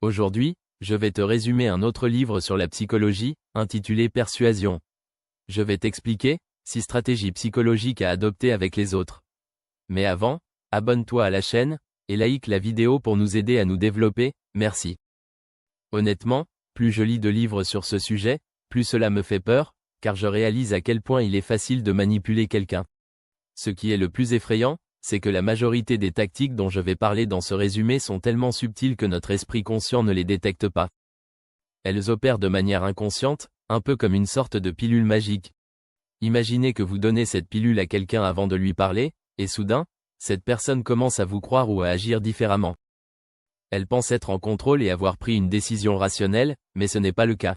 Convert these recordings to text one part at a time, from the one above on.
Aujourd'hui, je vais te résumer un autre livre sur la psychologie, intitulé Persuasion. Je vais t'expliquer 6 stratégies psychologiques à adopter avec les autres. Mais avant, abonne-toi à la chaîne, et like la vidéo pour nous aider à nous développer, merci. Honnêtement, plus je lis de livres sur ce sujet, plus cela me fait peur, car je réalise à quel point il est facile de manipuler quelqu'un. Ce qui est le plus effrayant, c'est que la majorité des tactiques dont je vais parler dans ce résumé sont tellement subtiles que notre esprit conscient ne les détecte pas. Elles opèrent de manière inconsciente, un peu comme une sorte de pilule magique. Imaginez que vous donnez cette pilule à quelqu'un avant de lui parler, et soudain, cette personne commence à vous croire ou à agir différemment. Elle pense être en contrôle et avoir pris une décision rationnelle, mais ce n'est pas le cas.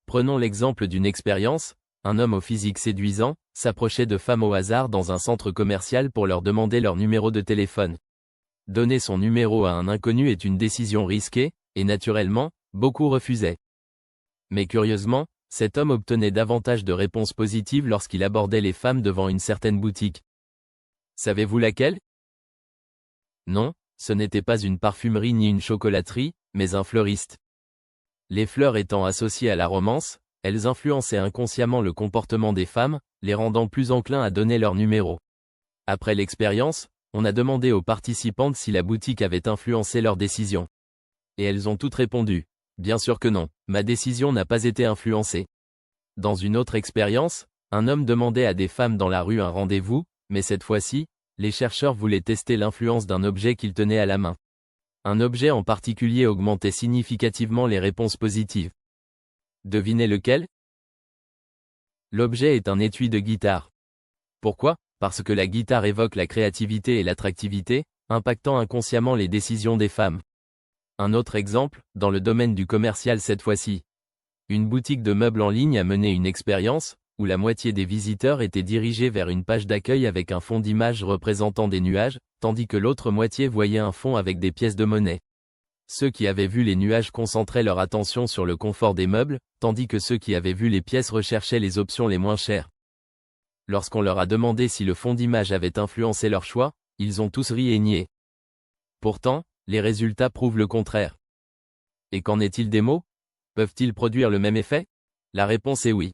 Prenons l'exemple d'une expérience. Un homme au physique séduisant s'approchait de femmes au hasard dans un centre commercial pour leur demander leur numéro de téléphone. Donner son numéro à un inconnu est une décision risquée, et naturellement, beaucoup refusaient. Mais curieusement, cet homme obtenait davantage de réponses positives lorsqu'il abordait les femmes devant une certaine boutique. Savez-vous laquelle? Non, ce n'était pas une parfumerie ni une chocolaterie, mais un fleuriste. Les fleurs étant associées à la romance, elles influençaient inconsciemment le comportement des femmes, les rendant plus enclins à donner leur numéro. Après l'expérience, on a demandé aux participantes si la boutique avait influencé leur décision. Et elles ont toutes répondu « Bien sûr que non, ma décision n'a pas été influencée ». Dans une autre expérience, un homme demandait à des femmes dans la rue un rendez-vous, mais cette fois-ci, les chercheurs voulaient tester l'influence d'un objet qu'ils tenaient à la main. Un objet en particulier augmentait significativement les réponses positives. Devinez lequel? L'objet est un étui de guitare. Pourquoi? Parce que la guitare évoque la créativité et l'attractivité, impactant inconsciemment les décisions des femmes. Un autre exemple, dans le domaine du commercial cette fois-ci. Une boutique de meubles en ligne a mené une expérience, où la moitié des visiteurs étaient dirigés vers une page d'accueil avec un fond d'image représentant des nuages, tandis que l'autre moitié voyait un fond avec des pièces de monnaie. Ceux qui avaient vu les nuages concentraient leur attention sur le confort des meubles, tandis que ceux qui avaient vu les pièces recherchaient les options les moins chères. Lorsqu'on leur a demandé si le fond d'image avait influencé leur choix, ils ont tous ri et nié. Pourtant, les résultats prouvent le contraire. Et qu'en est-il des mots? Peuvent-ils produire le même effet? La réponse est oui.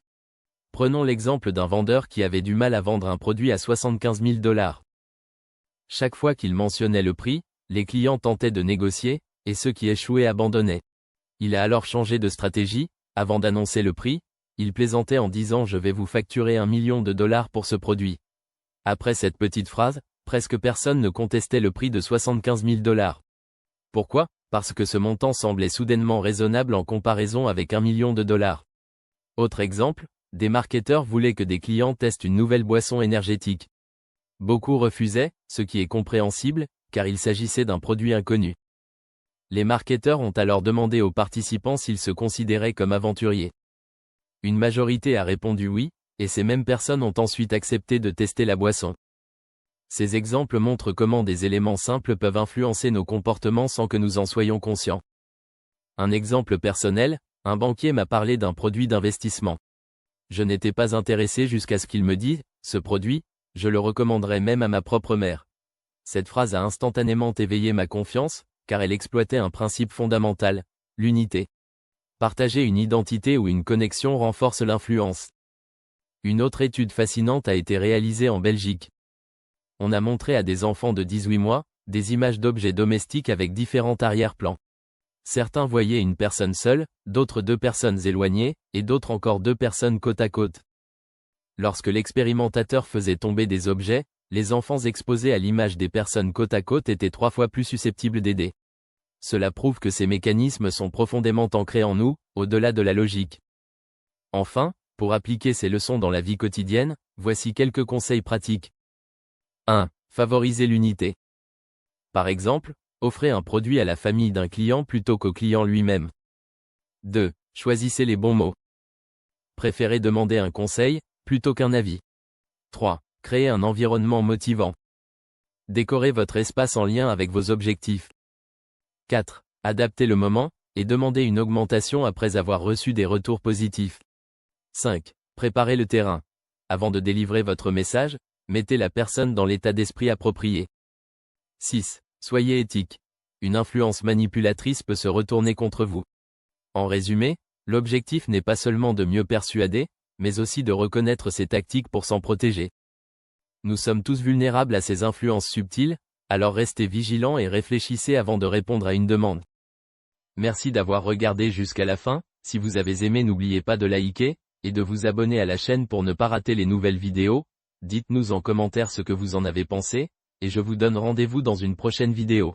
Prenons l'exemple d'un vendeur qui avait du mal à vendre un produit à 75 000 $. Chaque fois qu'il mentionnait le prix, les clients tentaient de négocier, et ceux qui échouaient abandonnaient. Il a alors changé de stratégie. Avant d'annoncer le prix, il plaisantait en disant « Je vais vous facturer $1 million pour ce produit ». Après cette petite phrase, presque personne ne contestait le prix de 75 000 $. Pourquoi? Parce que ce montant semblait soudainement raisonnable en comparaison avec $1 million. Autre exemple, des marketeurs voulaient que des clients testent une nouvelle boisson énergétique. Beaucoup refusaient, ce qui est compréhensible, car il s'agissait d'un produit inconnu. Les marketeurs ont alors demandé aux participants s'ils se considéraient comme aventuriers. Une majorité a répondu oui, et ces mêmes personnes ont ensuite accepté de tester la boisson. Ces exemples montrent comment des éléments simples peuvent influencer nos comportements sans que nous en soyons conscients. Un exemple personnel, un banquier m'a parlé d'un produit d'investissement. Je n'étais pas intéressé jusqu'à ce qu'il me dise « Ce produit, je le recommanderais même à ma propre mère ». Cette phrase a instantanément éveillé ma confiance, car elle exploitait un principe fondamental, l'unité. Partager une identité ou une connexion renforce l'influence. Une autre étude fascinante a été réalisée en Belgique. On a montré à des enfants de 18 mois, des images d'objets domestiques avec différents arrière-plans. Certains voyaient une personne seule, d'autres 2 personnes éloignées, et d'autres encore 2 personnes côte à côte. Lorsque l'expérimentateur faisait tomber des objets, les enfants exposés à l'image des personnes côte à côte étaient 3 fois plus susceptibles d'aider. Cela prouve que ces mécanismes sont profondément ancrés en nous, au-delà de la logique. Enfin, pour appliquer ces leçons dans la vie quotidienne, voici quelques conseils pratiques. 1. Favorisez l'unité. Par exemple, offrez un produit à la famille d'un client plutôt qu'au client lui-même. 2. Choisissez les bons mots. Préférez demander un conseil, plutôt qu'un avis. 3. Créez un environnement motivant. Décorez votre espace en lien avec vos objectifs. 4. Adaptez le moment, et demandez une augmentation après avoir reçu des retours positifs. 5. Préparez le terrain. Avant de délivrer votre message, mettez la personne dans l'état d'esprit approprié. 6. Soyez éthique. une influence manipulatrice peut se retourner contre vous. En résumé, l'objectif n'est pas seulement de mieux persuader, mais aussi de reconnaître ces tactiques pour s'en protéger. Nous sommes tous vulnérables à ces influences subtiles, alors restez vigilants et réfléchissez avant de répondre à une demande. Merci d'avoir regardé jusqu'à la fin. Si vous avez aimé, n'oubliez pas de liker et de vous abonner à la chaîne pour ne pas rater les nouvelles vidéos. Dites-nous en commentaire ce que vous en avez pensé, et je vous donne rendez-vous dans une prochaine vidéo.